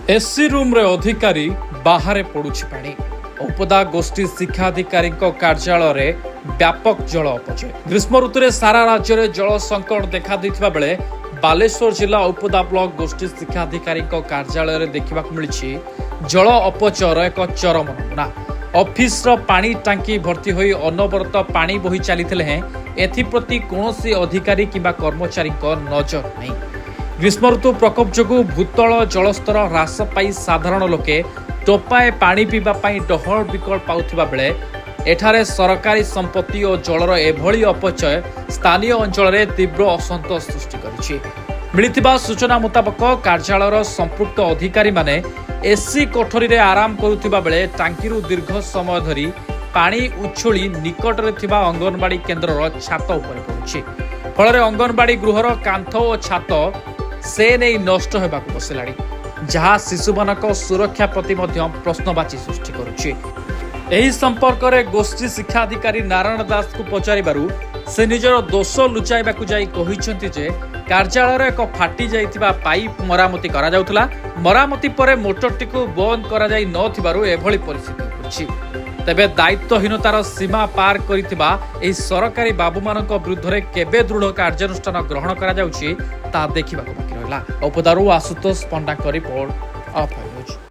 AC room रे अधिकारी बाहर पड़ुछि पानी। उपदा गोष्ठी शिक्षाधिकारी कार्यालय रे व्यापक जल अपचय। ग्रीष्म ऋतु में सारा राज्य में जल संकट देखा देथिबा बेले बालेश्वर जिला उपदा ब्लॉक गोष्ठी शिक्षाधिकारी कार्यालय रे देखा मिली जल अपचयर एक चरम नमूना। ऑफिस पानी टांकी भर्ती होई अनवरत पानी बोही चली एप्रति कौन अधिकारी किंबा कर्मचारी नजर नहीं। ग्रीष्म ऋतु प्रकोप जोगु भूतल जलस्तर ह्रास पाई साधारण लोके टोपाए पानी पीवा पाई डहल बिकल पाउथिबा बेले एठारे सरकारी संपत्ति और जलर एभली अपचय स्थानीय अंचल में तीव्र असंतोष सृष्टि करिछि। मिलिथिबा सूचना मुताबक कार्यालयर संपृक्त अधिकारी माने एसी कोठरी रे आराम करुथिबा बेले टांकीरु दीर्घ समय धरी पानी उछुली निकटरे थिबा अंगनवाड़ी केन्द्रर छात उपरे पड़ुछि। फल अंगनवाड़ी गृहर कांथ और छात से नहीं नष्ट होबाकु बसिलाणी, जहाँ शिशुमानक सुरक्षा प्रति प्रश्नवाची सृष्टि करुछि। एही संपर्क में गोष्ठी शिक्षाधिकारी नारायण दास को पचारिबारु से निजर दोष लुचाइबाकु जाई कहिसेंति जे कार्यालय एक फाटी जाइतिबा पाइप मरामती करा जाउतला। मरामती परे मोटरटी को बंद करा जाई नथिबारु एभली परिस्थिति होछि। तेबे दायित्वहीनतार सीमा पार करितिबा एही सरकारी बाबू मानक विरुद्ध केबे दृढ़ कार्यानुष्ठान ग्रहण करा जाउछि ता देखिबाकु बाकी रहला। उपदारु आशुतोष पंडा रिपोर्ट।